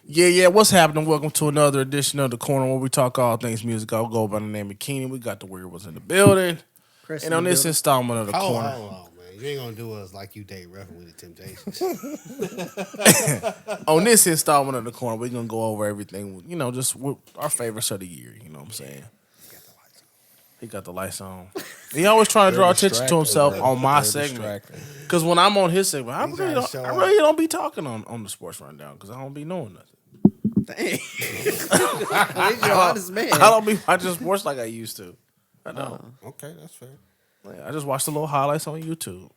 Yeah, what's happening? Welcome to another edition of The Corner where we talk all things music. I'll go by the name of Keenan. We got the Weird Ones in the building. Chris And in on the this building. installment of The Corner. Hold on, man. You ain't gonna do us like you date Ruffin with the Temptations. On this installment of The Corner, we're going to go over everything, just our favorites of the year. You know what I'm saying? He got the lights on. He always trying to draw attention to himself on my segment. Because when I'm on his segment, I really don't be talking on the sports rundown because I don't be knowing nothing. Dang. He's your honest man. I don't be watching sports like I used to. I know. Okay, that's fair. I just watched the little highlights on YouTube.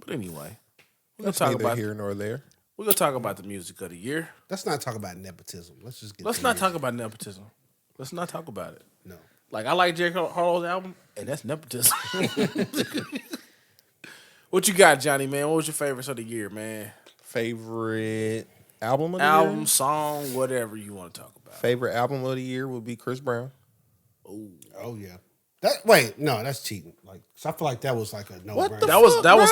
But anyway, we're gonna talk Neither about here nor there. We're gonna talk about the music of the year. Let's not talk about nepotism. Let's just get. Let's not talk about nepotism. Let's not talk about it. No. Like I like J. Harlow's album, and that's nepotism. What you got, Johnny? Man, what was your favorites of the year, man? Favorite album of the Album, year? song, whatever you want to talk about. Favorite album of the year would be Chris Brown. Oh yeah. That's cheating. Like, so I feel like that was like a no. What the brainer. That was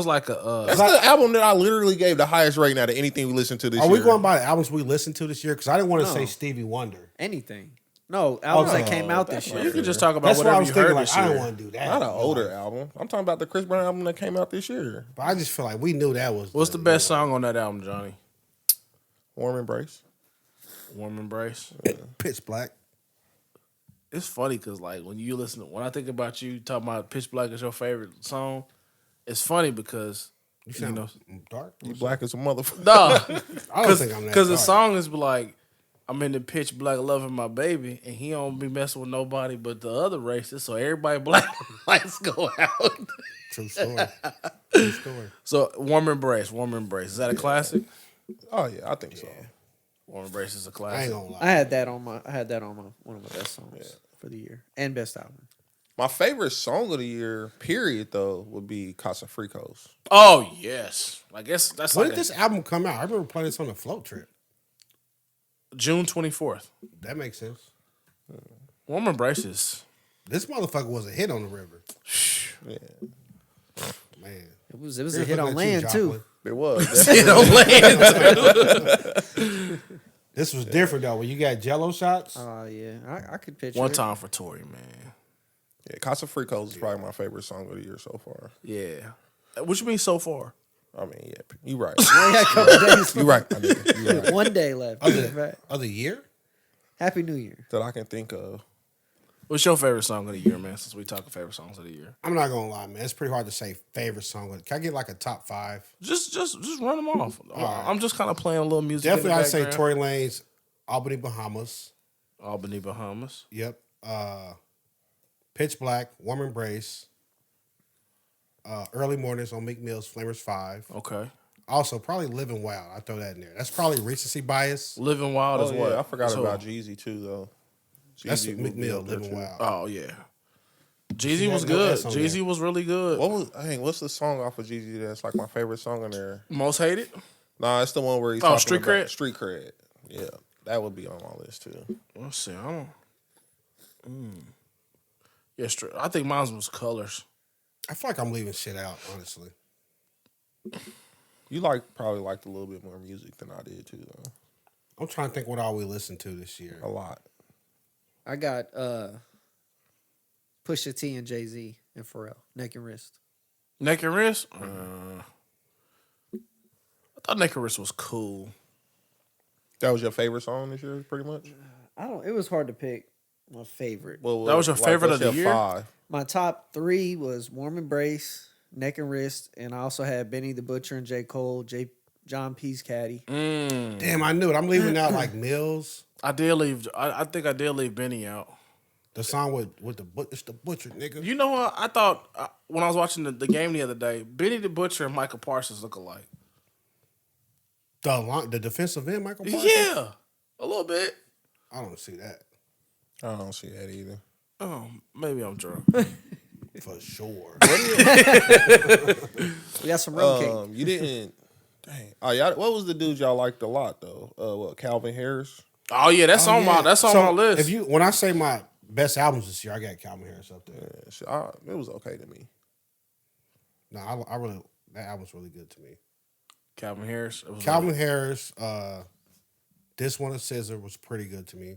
bro? like a. That's the album that I literally gave the highest rating out of anything we listened to this year. Are we going by the albums we listened to this year? Because I didn't want to No. say Stevie Wonder. Anything. No, albums that came out this You year. can just talk about That's why I whatever was you thinking. heard Like, this I year. don't want to do that. Not an older album. I'm talking about the Chris Brown album that came out this year. But I just feel like we knew that was. What's the best song on that album, Johnny? Warm Embrace. Warm Embrace. Pitch Black. It's funny because like when I think about you talking about Pitch Black as your favorite song, it's funny because You sound dark. You black as a motherfucker. no, I don't think I'm that because the dark. song is like I'm in the pitch black loving my baby, and he don't be messing with nobody but the other races, so everybody black lights go out. True story. True story. So Warm Embrace. Is that a classic? Oh yeah, I think so. Warm Embrace is a I ain't classic. gonna lie. I had that on one of my best songs for the year and best album. My favorite song of the year, period, though, would be Casa Fricos. Oh yes, I guess that's When like did this album come out? I remember playing this on a float trip. June 24th. That makes sense. Warm Embrace is This motherfucker was a hit on the river. Yeah, Man. It was a Here's hit looking on at you, land too. Joplin. it was. This was different though. When you got Jello shots, Yeah, I could picture one it. time for Tory, man. Yeah, Casa Fricos is probably my favorite song of the year so far. Yeah. What you mean so far? I mean, yeah, you right. We had a couple days. You right. I mean, you right. One day left. other year. Happy New Year. That I can think of. What's your favorite song of the year, man? Since we talking favorite songs of the year, I'm not gonna lie, man. It's pretty hard to say favorite song. Can I get like a top 5? just run them off. I'm just kind of playing a little music. Definitely, in the I'd say background. Tory Lanez, Albany, Bahamas. Albany, Bahamas. Yep. Pitch Black, Warm Embrace. Early Mornings on Meek Mill's Flamers 5. Okay. Also, probably Living Wild. I throw that in there. That's probably recency bias. Living Wild Oh is yeah, what? I forgot So- about Jeezy too, though. That's Jeezy Meek would be Mill, up there, Living too. Wild. Oh yeah. Jeezy had was no good. S on Jeezy there. was really good. What's the song off of Jeezy that's like my favorite song in there? Most hated. Nah, it's the one where he's Oh, talking Street about Cred? Street Cred. Yeah, that would be on my list too. Let's see. I don't. Yeah, I think mine was Colors. I feel like I'm leaving shit out, honestly. You probably liked a little bit more music than I did too, though. I'm trying to think what all we listened to this year. A lot. I got Pusha T and Jay-Z and Pharrell. Neck and Wrist. Neck and Wrist. I thought Neck and Wrist was cool. That was your favorite song this year, pretty much. It was hard to pick my favorite. Well, That was your favorite what's of the your year? 5? My top 3 was Warm Embrace, Neck and Wrist, and I also had Benny the Butcher and J. Cole, John P's Caddy. Damn, I knew it. I'm leaving out like Mills. I did leave. I think I did leave Benny out. The song with it's the Butcher, nigga. You know what? I thought when I was watching the game the other day, Benny the Butcher and Michael Parsons look alike. The defensive end, Michael Parsons? Yeah. A little bit. I don't see that I don't see that either. Oh, maybe I'm drunk. for sure. We got some rum cake. You didn't. Dang. Oh, y'all. What was the dude y'all liked a lot though? What, Calvin Harris? Oh yeah, that's on my So, list. when I say my best albums this year, I got Calvin Harris up there. Yeah, shit, it was okay to me. No, I really that album's really good to me. Calvin Harris. Calvin Harris, This One of Scissor was pretty good to me.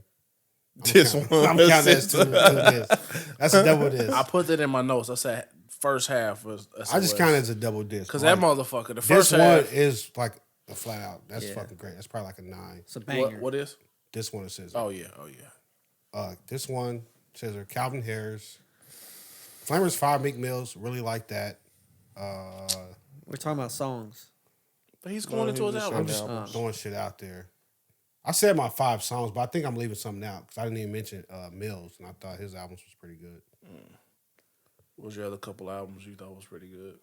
This one. I'm counting that as two discs. That's a double disc. I put that in my notes. I said first half was. I just count it as a double disc. Because that motherfucker, the first this half. one is like a flat out. That's fucking great. That's probably like a 9. It's a banger. What is? This One of Scissor. Oh yeah. This One, Scissor, Calvin Harris. Flamers 5, Meek Mills. Really like that. We're talking about songs. But he's going into his album. I'm just throwing shit out there. I said my 5 songs, but I think I'm leaving something out because I didn't even mention Mills, and I thought his albums was pretty good. What was your other couple albums you thought was pretty good?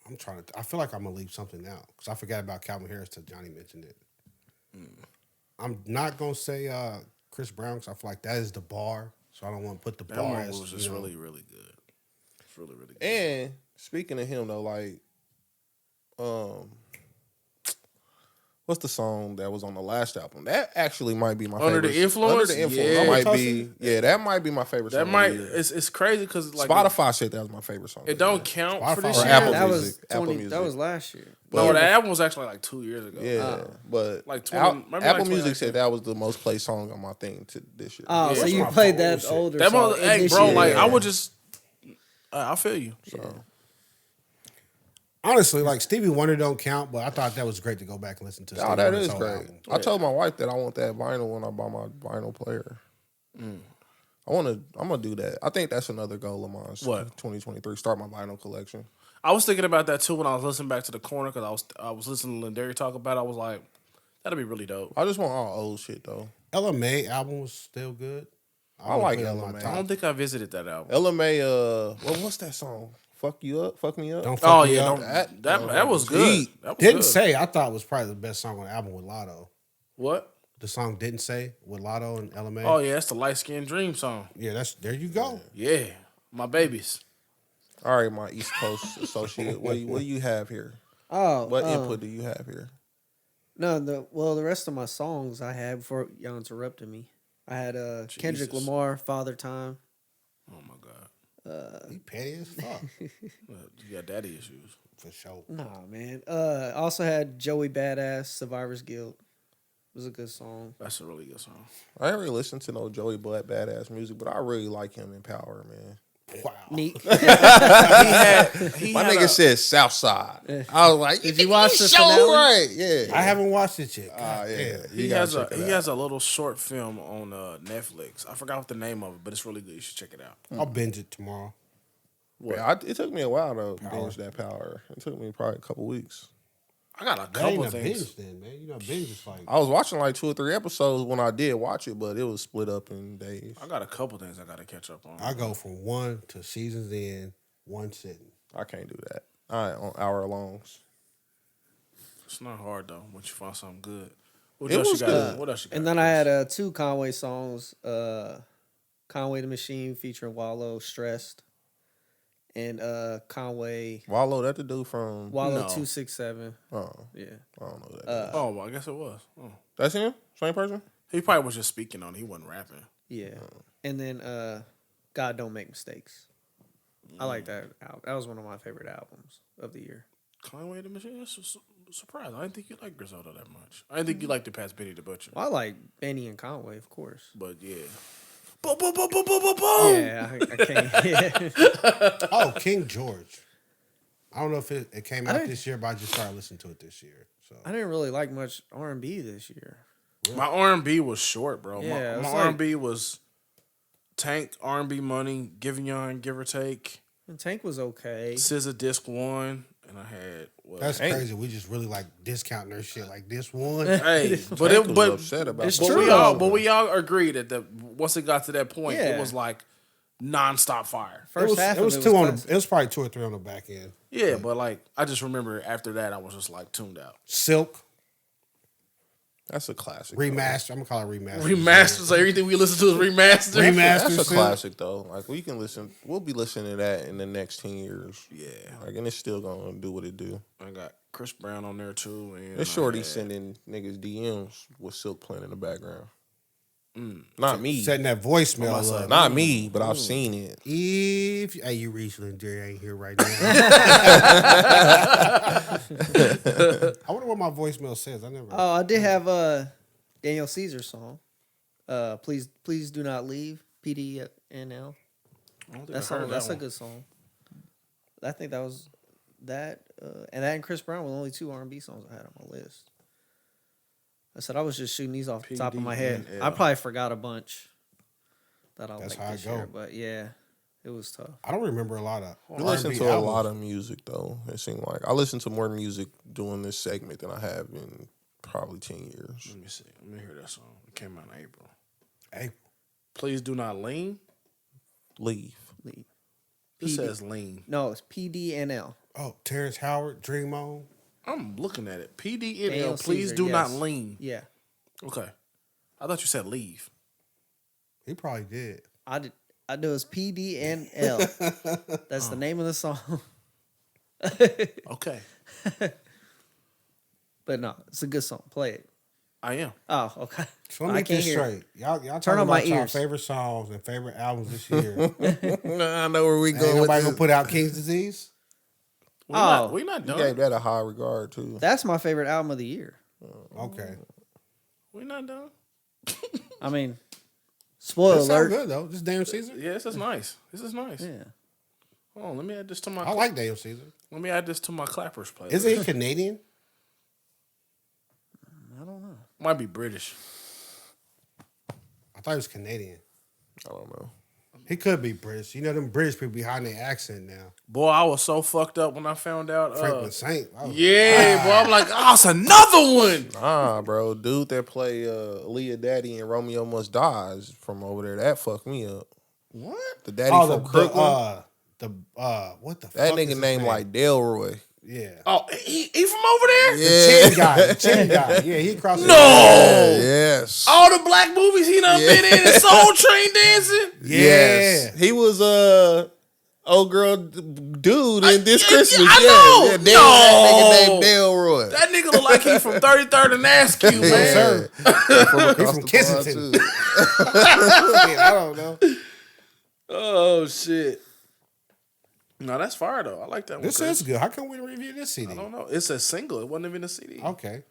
I'm trying to. I feel like I'm gonna leave something out because I forgot about Calvin Harris till Johnny mentioned it. I'm not gonna say Chris Brown because I feel like that is the bar, so I don't want to put the That bar one as was just really, really good. It's really, really good. And speaking of him though, like, what's the song that was on the last album? That actually might be my Under favorite. the Influence? Under the Influence Yeah. might be. Yeah, that might be my favorite That song. might. of the year. It's crazy because like Spotify said that was my favorite song. it don't count for this Spotify or year. Apple That Music. was Apple 20. Music. That was last year. No, the album was actually like 2 years ago. Yeah, but Like 20 maybe like Apple 2019. Music said that was the most played song on my thing to this year. Oh, Yeah, so that's you my played fault. that older That song. mother, hey, this bro, year. like I would just. I feel you. So honestly, like Stevie Wonder don't count, but I thought that was great to go back and listen to. oh, Stevie that Wonder's is whole great. album. I told my wife that I want that vinyl when I buy my vinyl player. I'm gonna do that. I think that's another goal of mine. What? 2023? Start my vinyl collection. I was thinking about that too when I was listening back to the corner because I was listening to Lindari talk about it. I was like, that'd be really dope. I just want all old shit though. LMA album was still good. I like LMA. I don't think I visited that album. LMA. What's that song? Fuck you up, fuck me up. Don't fuck Oh me yeah, up. that was good. deep. That was Didn't good. Say I thought was probably the best song on the album with Lotto. What? The song Didn't Say with Lotto and LMA. Oh yeah, that's the light skinned dream song. Yeah, there you go. Yeah, my babies. All right, my East Coast associate. What do you have here? Oh, What input do you have here? No, the rest of my songs I had before y'all interrupted me. I had Kendrick Jesus. Lamar, Father Time. Oh my god, He petty as fuck. you got daddy issues. For sure. Nah, man. I also had Joey Badass, Survivor's Guilt. It was a good song. That's a really good song. I ain't really listen to no Joey Butt badass music, but I really like him in Power, man. Wow. Neat. He My had nigga said Southside. I was like, Did you watch the show finale? right? Yeah. I haven't watched it yet. God yeah. damn. He gotta has check it he out. has a little short film on Netflix. I forgot what the name of it, but it's really good. You should check it out. I'll binge it tomorrow. Yeah, it took me a while to binge that Power. It took me probably a couple weeks. I got a That ain't couple a things. binge then, man. You know, binge is like I was watching like 2 or 3 episodes when I did watch it, but it was split up in days. I got a couple things I got to catch up on. I go from 1 to seasons in 1 sitting. I can't do that. I ain't on hour longs. It's not hard though once you find something good. What It else was you got? good. What else you got? And then I had 2 Conway songs. Conway the Machine featuring Wallow, Stressed. And Conway, Wallow, that the dude from. Wallow No. 267. Oh, Yeah. I don't know that. Oh, well, I guess it was. Oh. That's him? Same person? He probably was just speaking on it. He wasn't rapping. Yeah. And then God Don't Make Mistakes. I like that album. That was one of my favorite albums of the year. Conway the Machine? That's a surprise. I didn't think you liked Griselda that much. I didn't think you liked it past Benny the Butcher. Well, I like Benny and Conway, of course. But yeah. Boom, boom, boom, boom, boom, boom, boom. Yeah, I can't. Yeah. Oh, King George. I don't know if it came out didn't- this year, but I just started listening to it this year. So I didn't really like much R&B this year. My R&B was short, bro. Yeah, it my was like- R&B was Tank, R&B Money, Give Young, Give or Take, And Tank was okay. SZA Disc 1, and I had what? that's Hank. crazy. We just really like discounting their shit like this one. Hey, but Tank it was but upset about it's that. true, but we all agreed that once it got to that point, Yeah. it was like nonstop fire. First half it was of it two on. classic. It was probably 2 or 3 on the back end. Yeah, but like I just remember after that I was just like tuned out. Silk. That's a classic. Remaster. I'm gonna call it remaster. Remaster. So everything we listen to is remastered. Remaster. That's a classic though. Like we can listen. We'll be listening to that in the next 10 years. Yeah. Like and it's still gonna do what it do. I got Chris Brown on there too. And It's shorty sending niggas DMs with Silk playing in the background. Not me. Setting that voicemail up. Not me, but I've seen it. Hey, you recently, Jerry ain't here right now. I wonder what my voicemail says. I never. Oh, I did have Daniel Caesar's song. Please do not leave. PDNL. That's a good song. I think that was that, and Chris Brown were the only 2 R&B songs I had on my list. I said I was just shooting these off the top of my head. I probably forgot a bunch that I like this year, but yeah, it was tough. I don't remember a lot of. We listen to a lot of music though. It seemed like I listen to more music doing this segment than I have in probably 10 years. Let me see. Let me hear that song. It came out in April. April. Please do not lean. Leave. It says lean. No, it's PDNL. Oh, Terrence Howard, Dream On. I'm looking at it. PDNL. Daniel Please Caesar, do yes. not lean. Yeah, Okay. I thought you said leave. He probably did. I did. I know it's PDNL. That's the name of the song. Okay. But no, it's a good song. Play it. I am. Oh, okay. So let me get this straight. Y'all Turn talking on my about y'all ears. favorite songs and favorite albums this year. I know where we Ain't going with nobody this. gonna put out King's Disease? We're not You done. gave that a high regard too. That's my favorite album of the year. Okay. We're not done. I mean, spoiler That sounds alert. good though. This Daniel Caesar. Yeah, this is nice. This is nice. Yeah. Hold on, let me add this to my. I like Daniel Caesar. Let me add this to my clappers playlist. Isn't he Canadian? I don't know. Might be British. I thought he was Canadian. I don't know. He could be British. You know them British people behind their accent now. Boy, I was so fucked up when I found out. Franklin Saint. I was- Yeah, boy, I'm like, oh, it's another one. Nah, bro. Dude that play Leah Daddy and Romeo Must Die is from over there. That fucked me up. What? The daddy Oh, from Crooklyn. What the fuck? That is nigga his named name? like Delroy. Yeah. Oh, he from over there? Yeah. Chin guy. Yeah, he crossed the No. Yes. All the black movies he done been in and Soul Train dancing. Yeah. Yes. He was old girl dude in this Christmas. I Yeah. know. Yeah, No. that nigga named Delroy. That nigga look like he from 33rd and Askew, man. sir. From across from the Kensington. pond, too. I don't know. Oh, shit. No, that's fire, though. I like that one. This Chris. is good. How come we didn't review this CD? I don't know. It's a single. It wasn't even a CD. Okay.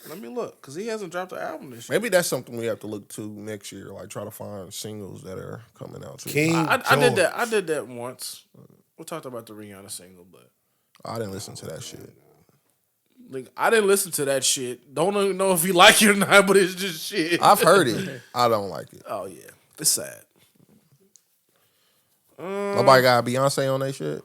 Let me look, because he hasn't dropped an album this year. Maybe that's something we have to look to next year. Like try to find singles that are coming out too. King I did that. I George. did that once. We talked about the Rihanna single, but I didn't listen to that shit. like, I didn't listen to that shit. Don't even know if you like it or not, but it's just shit. I've heard it. I don't like it. Oh yeah, it's sad. Nobody got Beyonce on that shit.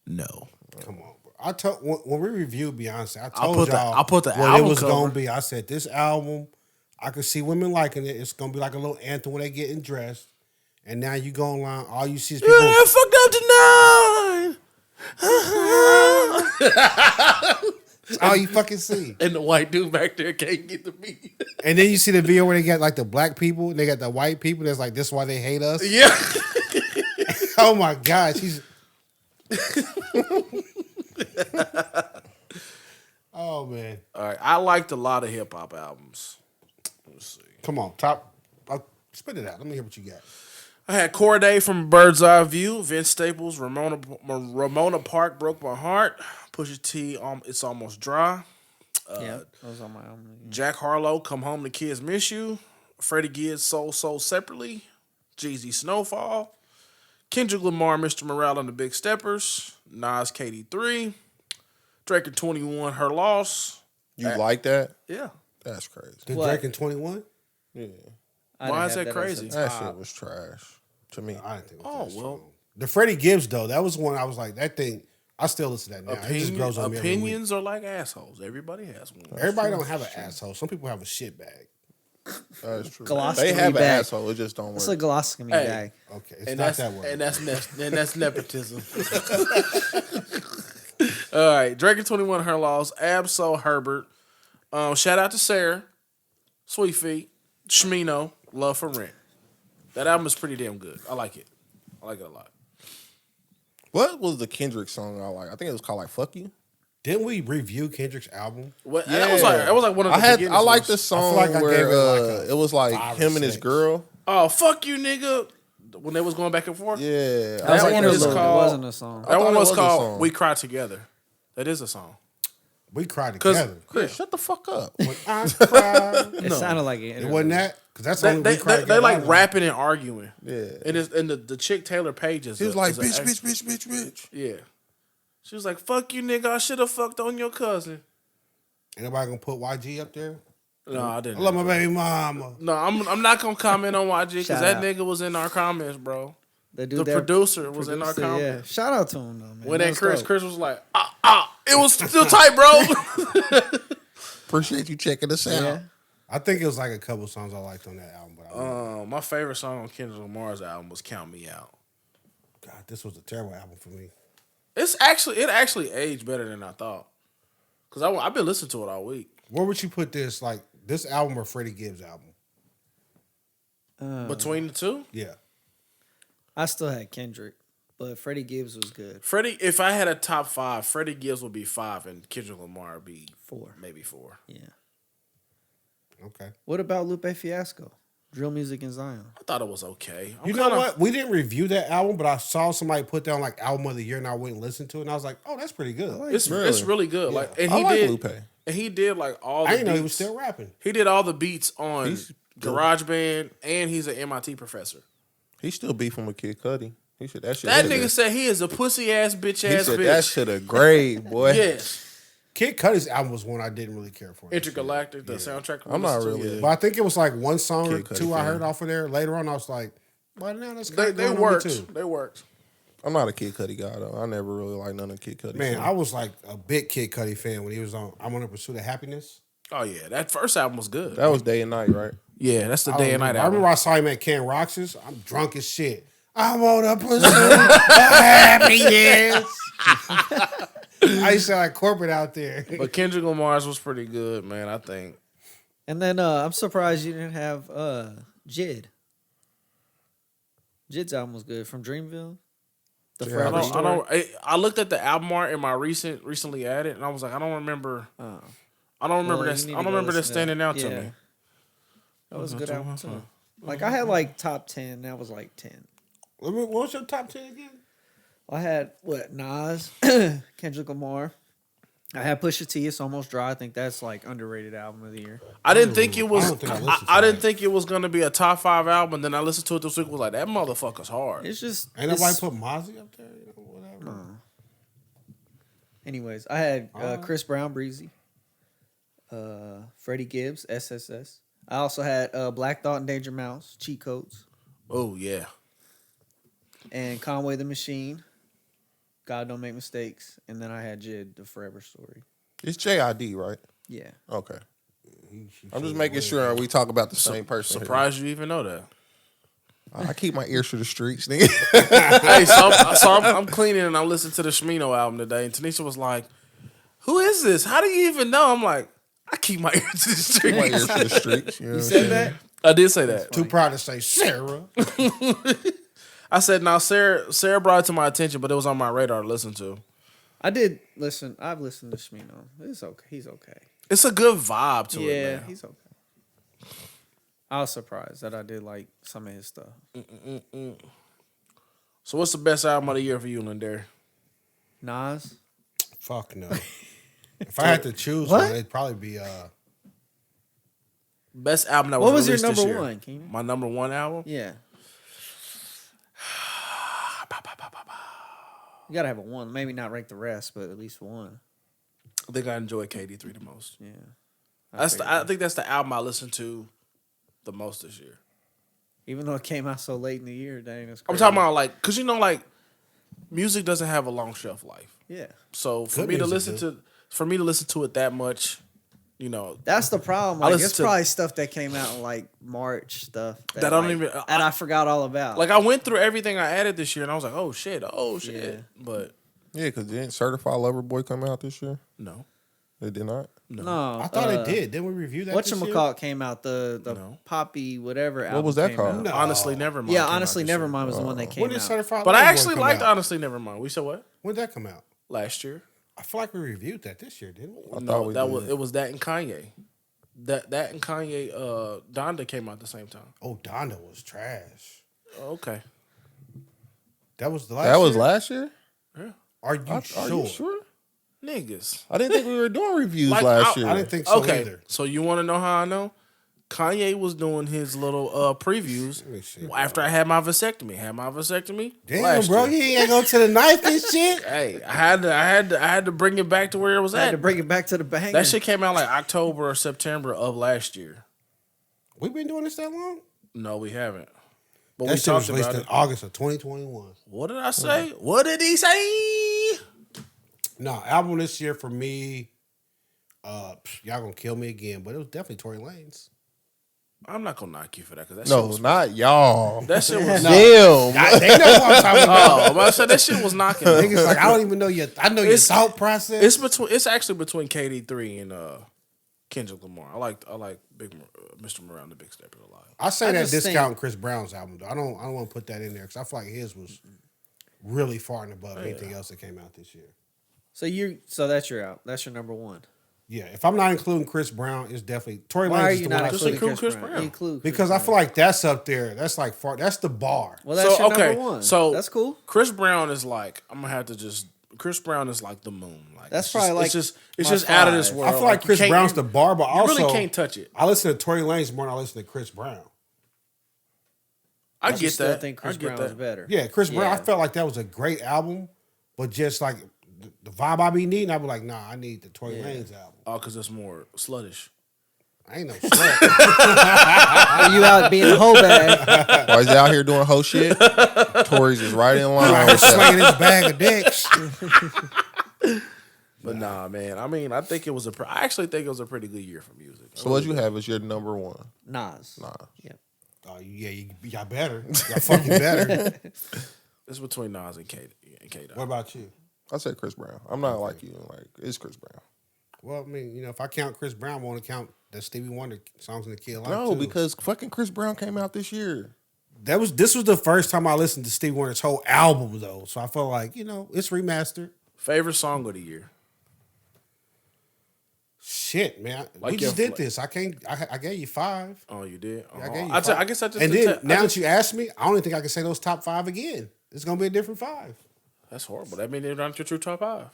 No. Come on, bro. I told when we reviewed Beyonce, I I'll told put the- y'all I'll put the what album it was cover. gonna be. I said this album, I could see women liking it. It's gonna be like a little anthem when they getting dressed. And now you go online, all you see is people. Yeah, fucked up tonight. That's all you fucking see. And the white dude back there can't get the beat. And then you see the video where they got like the black people, and they got the white people. That's like, this is why they hate us. Yeah. Oh my God, she's. Oh man, All right. I liked a lot of hip hop albums. Let's see. come on, top. Spit it out. Let me hear what you got. I had Corday from Bird's Eye View, Vince Staples, Ramona Park, Broke My Heart, Pusha T, It's Almost Dry, Yeah, that was on my album. Jack Harlow, Come Home, The Kids Miss You, Freddie Gibbs, Soul Separately, Jeezy, Snowfall, Kendrick Lamar, Mr. Morale and the Big Steppers, Nas, KD3, Drake and 21, Her Loss. You like that? Yeah. That's crazy. The What? Drake in 21. Yeah. I Why didn't is have that as a crazy? That top. shit was trash to me. I didn't think. It was Oh, that well. strong. The Freddie Gibbs though, that was one I was like, that thing. I still listen to that now. It just grows on me every week. Opinions are like assholes. Everybody has one. Everybody don't have an asshole. Some people have a shit bag. That's true. Colostomy They have an bag. asshole. It just don't It's work. a colostomy Hey. bag. Okay, it's And not that's that word. and that's nepotism. All right, Drake and 21, Her Laws, Absol Herbert. Shout out to Sarah. Sweet Feet, Shmino, Love for Rent. That album is pretty damn good. I like it. I like it a lot. What was the Kendrick song I like? I think it was called like "Fuck You." Didn't we review Kendrick's album? What? Yeah. That was like one of the I like the song I where it, it was like him and his girl. Oh, fuck you, nigga. When they was going back and forth. Yeah, That one is it called. wasn't a song. That one was a called song. "We Cry Together." That is a song. We cried together. Chris, shut the fuck up. When I cried. It sounded like it. It wasn't that? Because that's the only We cried They together. like rapping and arguing. Yeah, And the chick Taylor Page is. he was like, is bitch. Yeah. She was like, "Fuck you, nigga. I should have fucked on your cousin." Ain't nobody gonna put YG up there? No, I I didn't. love my baby mama. No, I'm not gonna comment on YG because Shout that out. nigga was in our comments, bro. The The producer was in our comments. Yeah. Shout out to him though, man. When That's that dope. Chris was like, it was still tight, bro. Appreciate you checking us out. Yeah. I think it was like a couple songs I liked on that album, but My favorite song on Kendrick Lamar's album was "Count Me Out." God, this was a terrible album for me. It actually aged better than I thought. Cause I've been listening to it all week. Where would you put this? Like this album or Freddie Gibbs album? Between the two, Yeah. I still had Kendrick, but Freddie Gibbs was good. Freddie. If I had a top 5, Freddie Gibbs would be 5, and Kendrick Lamar would be 4. maybe 4. Yeah. Okay. What about Lupe Fiasco? Drill Music in Zion. I thought it was okay. You know what? We didn't review that album, but I saw somebody put down like album of the year, and I went and listened to it, and I was like, "Oh, that's pretty good." It's really good. Yeah. Like, and I he like did. Lupe. And he did like all. I The didn't know he was beats. still rapping. He did all the beats on He's GarageBand, and he's an MIT professor. He's still beefing with Kid Cudi. He said that shit. That hit nigga a- said he is a pussy ass bitch He ass said bitch. that shit a grade, boy. Yes. Kid Cudi's album was one I didn't really care for. Intergalactic, the soundtrack. I'm not we listened to. really- But I think it was like one song or Kid Cudi two I fan. heard off of there. Later on, I was like, "Well, now that's They going on worked. too." They worked. I'm not a Kid Cudi guy though. I never really liked none of Kid Cudi. Man, songs. I was like a big Kid Cudi fan when he was on "I'm on a Pursuit of Happiness." Oh yeah, that first album was good. That was Day and Night, right? Yeah, that's the I day and night remember, I album. remember I saw him at Ken Roxas. I'm drunk as shit. I'm on a pursuit of happiness. I used to sound like corporate out there. But Kendrick Lamar's was pretty good, man. I think. And then I'm surprised you didn't have Jid. Jid's album was good from Dreamville. The Yeah, Forever Story. I looked at the album art in my recently added, and I was like, I don't remember. I don't remember Well, that. you need I to don't go remember that listen to standing out to Yeah. me. That was a good album too. Like I had like top 10. That was like 10. What was your top 10 again? I had Nas, Kendrick Lamar. I had Pusha T. It's Almost Dry. I think that's like underrated album of the year. I didn't think it was. I don't think I listened to I didn't that. think it was gonna be a top 5 album. Then I listened to it this week. Was like that motherfucker's hard. It's just Ain't it's- nobody put Mozzie up there? You know, whatever. Anyways, I had Chris Brown, Breezy, Freddie Gibbs, SSS. I also had Black Thought and Danger Mouse, Cheat Codes, Oh yeah. and Conway the Machine, God Don't Make Mistakes, and then I had Jid, The Forever Story. It's JID, right? Yeah. Okay. I'm just making sure we talk about the same person. here. Surprised you even know that. I keep my ears to the streets, nigga. Hey, I'm cleaning and I listened to the Shmino album today, and Tanisha was like, "Who is this? How do you even know?" I'm like, "I keep my ears to the my streets." ears to the streets. You, know You what I'm said saying? that? I did say that. Too proud to say Sarah. I said, "Now Sarah brought it to my attention, but it was on my radar to listen to." I did listen. I've listened to Shmino. It's okay. He's okay. It's a good vibe to it, Yeah, man. he's okay. I was surprised that I did like some of his stuff. So, what's the best album of the year for you, Lindare? Nas. Fuck no. If I had to choose What? one, it'd probably be Best album that What was was your released this number year. one, Keenan? My number one album? Yeah. You gotta have a one. Maybe not rank the rest, but at least one. I think I enjoy KD3 the most. Yeah. I think that's the album I listened to the most this year. Even though it came out so late in the year, dang, it's I'm crazy. talking about like, cause music doesn't have a long shelf life. Yeah. So for Good me to music, listen to it that much, you know, That's the problem. I Like, listen it's to- probably stuff that came out in like March stuff That I don't like, even- that I forgot all about. like I went through everything I added this year, and I was like, oh shit. Yeah. But Yeah, because didn't Certified Lover Boy come out this year? no, It did not. No, I thought it did. Didn't we review that? Whatchamacallit came out, the Poppy whatever album. What was that came called? out. No. Honestly, Nevermind. Yeah, came out honestly, this year. Nevermind was the one that came When did out. Certified But I Lover Boy actually come liked out? Honestly Nevermind. We said what? When did that come out? Last year. I feel like we reviewed that this year, didn't we? No, we that did. was it. Was that and Kanye? That and Kanye, Donda came out at the same time. Oh, Donda was trash. Okay. That was the last. That was year? last year? Yeah. Are you Are you sure? Niggas. I didn't think we were doing reviews Like, last year. I didn't think so Okay. either. So you want to know how I know? Kanye was doing his little previews Let me see, after I had my vasectomy. Damn, last bro, year. you ain't go to the knife and shit. Hey, I had to bring it back to where it was I had at. to bring it back to the banger. That shit came out like October or September of last year. We've been doing this that long. No, we haven't. But That we shit was talked released about in it. August of 2021. What did I say? What did he say? No, album this year for me. Y'all gonna kill me again, but it was definitely Tory Lanez. I'm not gonna knock you for that because that No, shit was not y'all. that shit was Damn. They know what I'm talking about. Oh, but I said that shit was knocking. Niggas like I don't even know your. I know your It's- thought process. It's actually between KD3 and Kendrick Lamar. I like Mr. Morale, the Big Stepper, a lot. I say I that just discounting Chris Brown's album though. I don't want to put that in there because I feel like his was really far and above anything else that came out this year. So that's your out. That's your number one. Yeah, if I'm not including Chris Brown, it's definitely Tory Why Lanez are is you the one not I Just including include Chris Chris Brown? Brown. Include Chris because I Brown. feel like that's up there. That's like far. That's the bar. Well, that's your number one. So that's cool. Chris Brown is like I'm gonna have to just. Chris Brown is like the moon. Like That's it's probably just, like it's my just out of this five. world. I feel like you Chris can't- Brown's the bar, but you also really can't touch it. I listen to Tory Lanez more than I listen to Chris Brown. I You get still that. think I Chris get Brown was that. better? Yeah, Chris Brown. I Yeah. felt like that was a great album, but just like the vibe I be needing, I be like, nah, I need the Tory Lanez album. Oh, because it's more sluttish. I ain't no slut. You out being a hoe bag? Why is he out here doing whole shit? Tories is right in line I'm with that. slinging this bag of dicks. But nah, man. I mean, I actually think it was a pretty good year for music. So what you have is your number one. Nas. Nah. Yep. Oh yeah, y'all better. Y'all fucking better. It's between Nas and K. What about you? I said Chris Brown. I'm not like you. Like it's Chris Brown. Well, I mean, if I count Chris Brown, I want to count the Stevie Wonder songs in the Kid Life No, too. because fucking Chris Brown came out this year. This was the first time I listened to Stevie Wonder's whole album though, so I felt like it's remastered. Favorite song of the year? Shit, man, Like we just your- did this. I gave you 5. Oh, you did? I Oh, gave you I 5. guess I just and did then te- I now just- that you asked me, I don't even think I can say those top 5 again. It's gonna be a different 5. That's horrible. That means they're not your true top 5.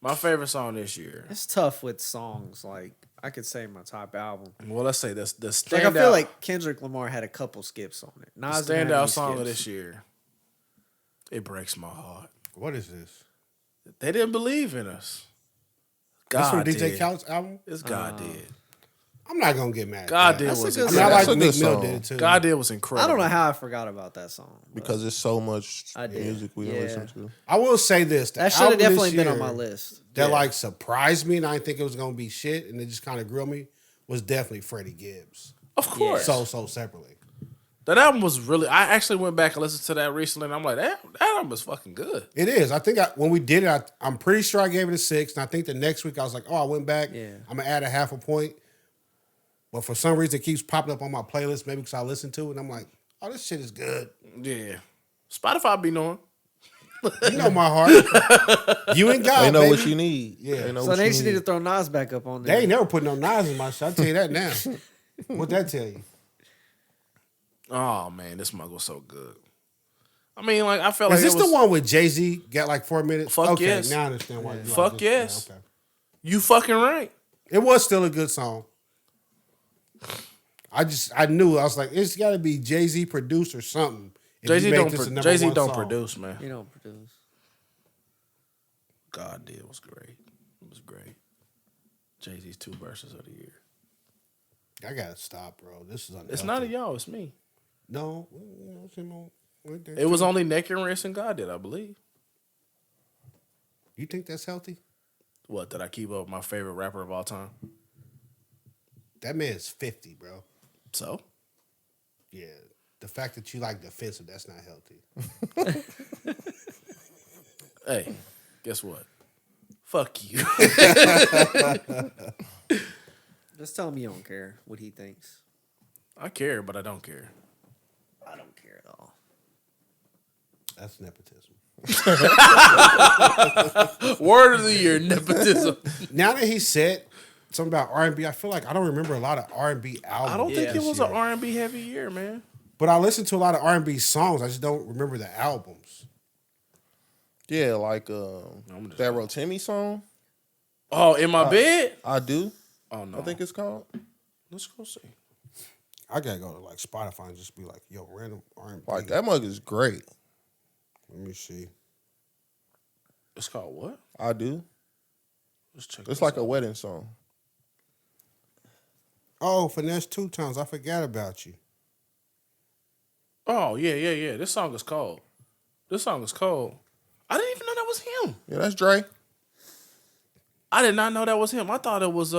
My favorite song this year. It's tough with songs. Like I could say my top album. Well, let's say this. The Like I standout, feel like Kendrick Lamar had a couple skips on it. the Nas didn't have standout any song of skips. this year. It breaks my heart. What is this? They didn't believe in us. This God from DJ did. Khaled's album? It's God did. I'm not gonna get mad. God at did that. That's a was good I mean, song. I like That's a Meek good Mill song. did it too. God did was incredible. I don't know how I forgot about that song. but Because there's so much I did. music we don't Yeah. listen to. I will say this: the That should have album this definitely been on year my list. That Yeah. like surprised me, and I didn't think it was gonna be shit, and it just kind of grilled me. Was definitely Freddie Gibbs. Of course. So separately. That album was really. I actually went back and listened to that recently, and I'm like, that album is fucking good. It is. I think when we did it, I'm pretty sure I gave it a 6, and I think the next week I was like, oh, I went back. Yeah. I'm gonna add a half a point. But for some reason, it keeps popping up on my playlist. Maybe because I listen to it, and I'm like, oh, this shit is good. Yeah. Spotify be knowing. You know my heart. You and God. They know baby. what you need. Yeah. They know So what they you just need to throw Nas back up on there. They ain't never put no knives in my shit. I'll tell you that now. What'd that tell you? Oh man, this mug was so good. I mean, like I felt Is like this it was, the one with Jay-Z got like 4 minutes? Fuck okay, yes. now I understand why. you like Fuck this. yes. Yeah, okay. You fucking right. It was still a good song. I knew. I was like, it's got to be Jay-Z produced or something. if Jay you Z make don't. this a number Jay Z one don't song. produce, man. You don't produce. God did was great. It was great. Jay Z's 2 verses of the year. I gotta stop, bro. This is unhealthy. It's not a y'all. It's me. No, it's right there, It was too. only Naked and Wrist and God did, I believe. You think that's healthy? What, did I keep up with my favorite rapper of all time? That man's 50, bro. So? Yeah, the fact that you like defensive, that's not healthy. Hey, guess what? Fuck you. Just tell him you don't care what he thinks. I care, but I don't care. I don't care at all. That's nepotism. Word of the year, nepotism. Now that he said something about R&B, I feel like I don't remember a lot of R&B albums. I don't think it this was year. an R&B heavy year, man. But I listened to a lot of R&B songs. I just don't remember the albums. Yeah, like that Rotimi song. Oh, in my bed? I do. Oh no, I think it's called. Let's go see. I gotta go to like Spotify and just be like, yo, random R&B. Like that mug is great. Let me see. It's called what? I do. Let's check. It's like a wedding song. Oh, Finesse 2 Times. I forgot about you. Oh yeah. This song is cold. I didn't even know that was him. Yeah, that's Dre. I did not know that was him. I thought it was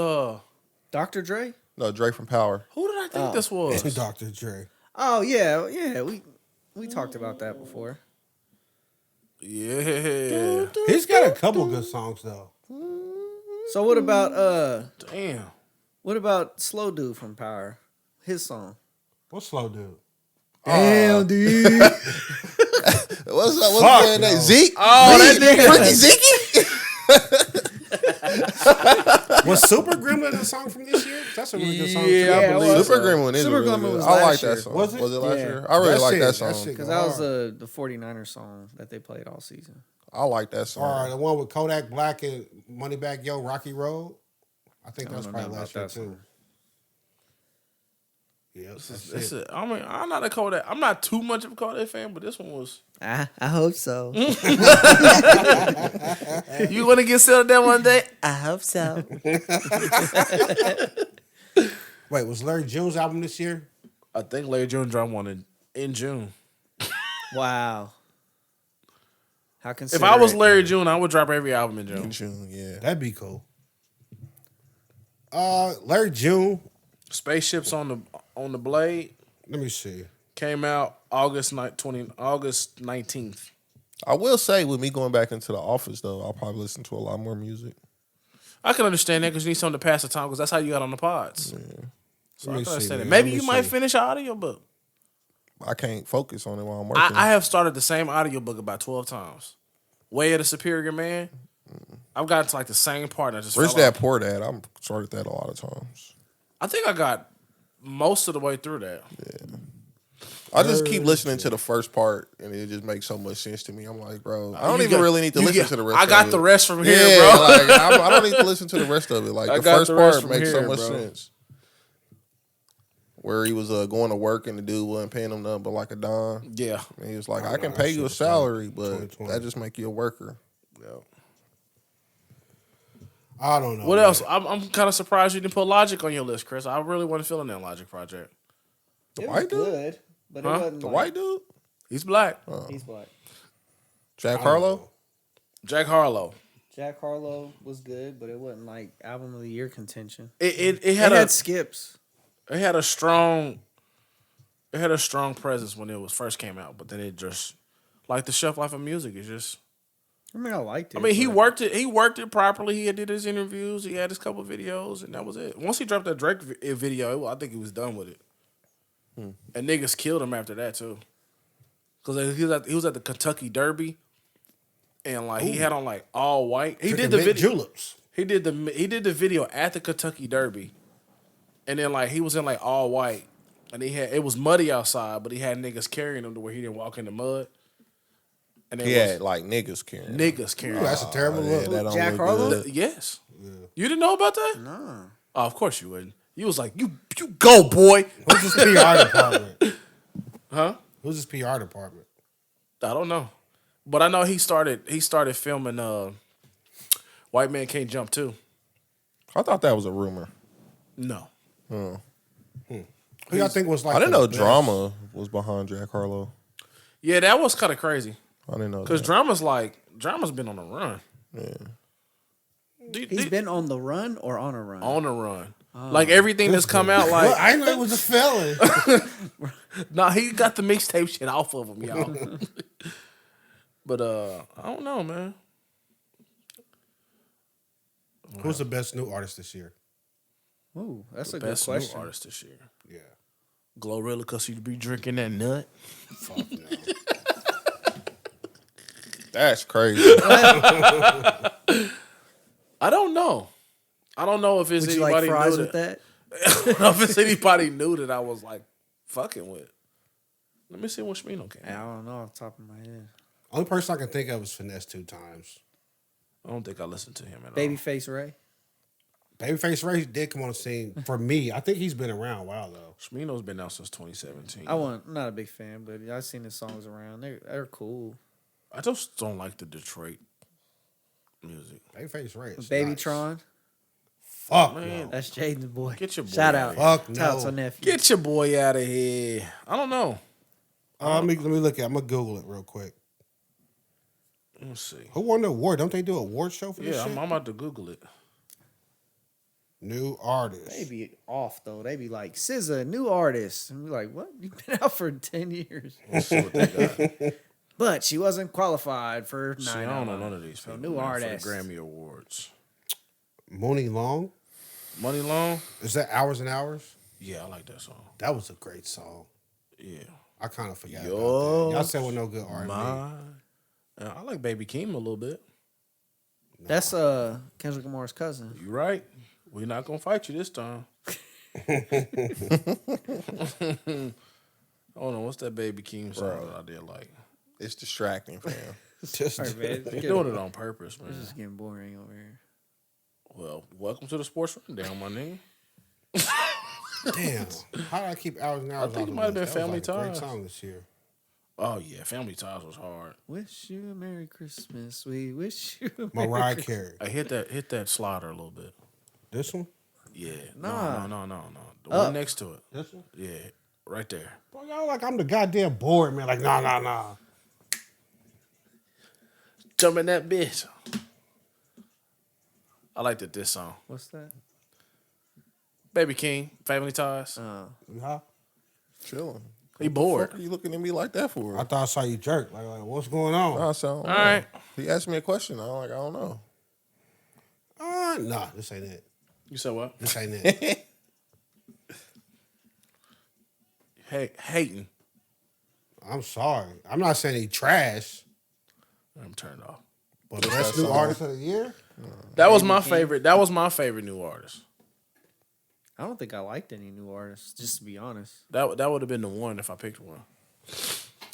Dr. Dre? No, Dre from Power. who did I think this was? Dr. Dre. Oh yeah. We talked about that before. Yeah. He's got a couple good songs though. So what about Damn. what about Slow Dude from Power? His song. What's Slow Dude? Damn, dude. What's Fuck, that name? no. Zeke? Oh, that nigga. Freaky Zeke? Was Super Gremlin a song from this year? That's a really good song. Yeah, I too. believe Super Gremlin is Super really Gremlin good. was I like last that year. song. Was it? Was it last Yeah. year? I really like that song. shit Because go that was hard. the 49ers song that they played all season. I like that song. Or the one with Kodak Black and Moneybagg Yo, Rocky Road. I think that was don't know probably about last year that too. song. Yeah, This is, I mean, I'm not a Kodak. I'm not too much of a Kodak fan, but this one was. I hope so. You want to get settled down one day? I hope so. Wait, was Larry June's album this year? I think Larry June dropped one in June. Wow. How If considerate. I was Larry June, I would drop every album in June. In June, yeah. That'd be cool. Larry June. Spaceships on the Blade Let me see. came out August 19th. I will say, with me going back into the office, though, I'll probably listen to a lot more music. I can understand that because you need something to pass the time because that's how you got on the pods. Yeah. So Let I me can see, understand that. man. Maybe Let me you might see. finish an audiobook. I can't focus on it while I'm working. I have started the same audiobook about 12 times. Way of the Superior Man. I've gotten to like the same part and I just Rich fell Dad off. Poor Dad. I'm started that a lot of times. I think I got most of the way through that. I just keep listening to the first part, and it just makes so much sense to me. I'm like, bro, I don't You even got- really need to you listen get- to the rest. I got of the it. rest from here, Yeah, bro. like I don't need to listen to the rest of it. Like I the got first the rest part from makes so here, much bro. sense. Where he was going to work and the dude wasn't paying him nothing but like a dime. Yeah. And he was like, I know, can that pay shit you a was salary, like but 2020. that just make you a worker. I don't know. What man. else? I'm kind of surprised you didn't put Logic on your list, Chris. I really wasn't feeling that Logic project. The It white was dude? good, but Huh? it wasn't The like, white dude? He's black. He's black. Jack I don't Harlow? know. Jack Harlow. Jack Harlow was good, but it wasn't like album of the year contention. It It had had skips. it had a strong presence when it was first came out, but then it just like the shelf life of music is just. I mean, I liked it. I mean, he but- worked it. He worked it properly. He did his interviews. He had his couple videos, and that was it. Once he dropped that Drake video, I think he was done with it. And niggas killed him after that too, because he was at the Kentucky Derby, and like he had on like all white. He did the Freaking mint video. Juleps. He did the video at the Kentucky Derby, and then like he was in like all white, and it was muddy outside, but he had niggas carrying him to where he didn't walk in the mud. And He had like niggas carrying. niggas carrying. Ooh, that's a terrible Yeah, look. that don't Jack look Harlow? good. Yes. You didn't know about that? Nah. Oh, of course you wouldn't. You was like, you go, boy. Who's his PR department? Huh? Who's his PR department? I don't know. But I know he started filming White Man Can't Jump too. I thought that was a rumor. No. Who y'all think was like? I didn't the know best? Drama was behind Jack Harlow. Yeah, that was kind of crazy. I didn't know Because that. Drama's been on a run. Yeah. He's been on the run or on a run? On a run. Like everything that's come out, Well, like I didn't know it was a felon. he got the mixtape shit off of him, y'all. But I don't know, man. Who's the best new artist this year? Ooh, that's the a good best question. new artist this year. Yeah. Glorilla, because you'd be drinking that nut. Fuck no. That's crazy. I don't know. I don't know if it's Would you anybody like fries new with that? I don't know if it's anybody new that I was like fucking with. Let me see what Shmino came. I don't know off the top of my head. Only person I can think of is Finesse 2 Times. I don't think I listened to him at all. Babyface Ray. Babyface Ray did come on the scene. For me, I think he's been around a while, though. Shmino's been out since 2017. I'm not a big fan, but I've seen his songs around. They're cool. I just don't like the Detroit music. Babyface Ray is Babytron. nice. Fuck Man. no. That's Jaden's boy. Get your boy Shout out out. of here. Fuck Shout out no. to nephew. Get your boy out of here. I don't know. Let me look at it. I'm going to Google it real quick. Let's see. Who won the award? Don't they do an award show for this Yeah, shit? I'm about to Google it. New artist. They be off though. They be like, SZA, new artist. And be like, what? You've been out for 10 years. Let's see what they got. But she wasn't qualified for 9. See, I don't know none of these people. new man, artist. For the Grammy Awards. Mooney Long. Money Long? Is that Hours and Hours? Yeah, I like that song. That was a great song. Yeah. I kind of forgot about Yo, that. Y'all said with no good R&B. I like Baby Keem a little bit. That's Kendrick Lamar's cousin. You right. We're not gonna fight you this time. Hold on, what's that Baby Keem song that I did like? It's distracting, fam. All right, man. They're doing it on purpose, man. It's just getting boring over here. Well, welcome to the Sports Rundown, my nigga. Damn. How did I keep Hours and Hours? think off it the might have list? been That was Family like a Ties. great song this year. Oh yeah, Family Ties was hard. Wish you a Merry Christmas. We wish you a Mariah Merry Christmas. Carey. I hit that slider a little bit. This one? Yeah. Nah. No. The Up. one next to it. This one? Yeah. Right there. Boy, y'all like I'm the goddamn bored man. Like, nah. Jumping that bitch. I liked it this song. What's that? Baby King, Family Ties. Huh? Chilling. He What bored. are you looking at me like that for? I thought I saw you jerk. Like what's going on? I don't All know. right. He asked me a question. I'm like, I don't know. Nah, this ain't it. You said what? This ain't it. Hey, hating. I'm sorry. I'm not saying he trash, I'm turned off. but best new artist of the year? That was my favorite. That was my favorite new artist. I don't think I liked any new artists, just to be honest. That would have been the one if I picked one.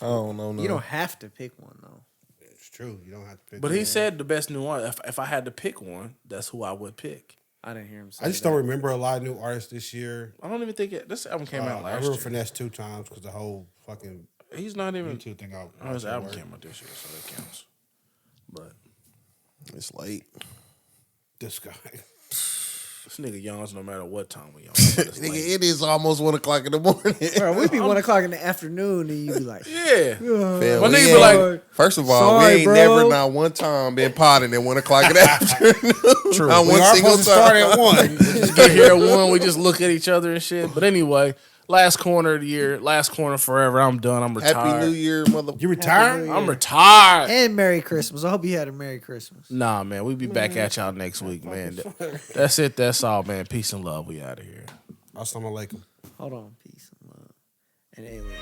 I don't know. No. You don't have to pick one, though. It's true. You don't have to pick. But one. he said the best new artist. If I had to pick one, that's who I would pick. I didn't hear him say I just that. don't remember a lot of new artists this year. I don't even think this album came out I last remember year. Finesse 2 Times because the whole fucking He's not even. YouTube thing out. Oh, his album came out this year, so that counts. But It's late. This guy. this nigga yawns no matter what time we yawn. Nigga, it is almost 1 o'clock in the morning. Bro, we be 1 o'clock in the afternoon, and you be like, Yeah. Fam, My we nigga be ain't- like, first of all, Sorry, we ain't bro. never not one time been potting at 1 o'clock in the afternoon. True. Not We one are single supposed to start at time. 1. just get here at 1. We just look at each other and shit. But anyway, last corner of the year, last corner forever. I'm done. I'm retired. Happy New Year, mother. You retired? I'm retired. and Merry Christmas. I hope you had a Merry Christmas. Nah, man. We be back at y'all next week, man. That's it. That's all, man. Peace and love. We out of here. Assalamu alaikum. Hold on. Peace and love. And aliens.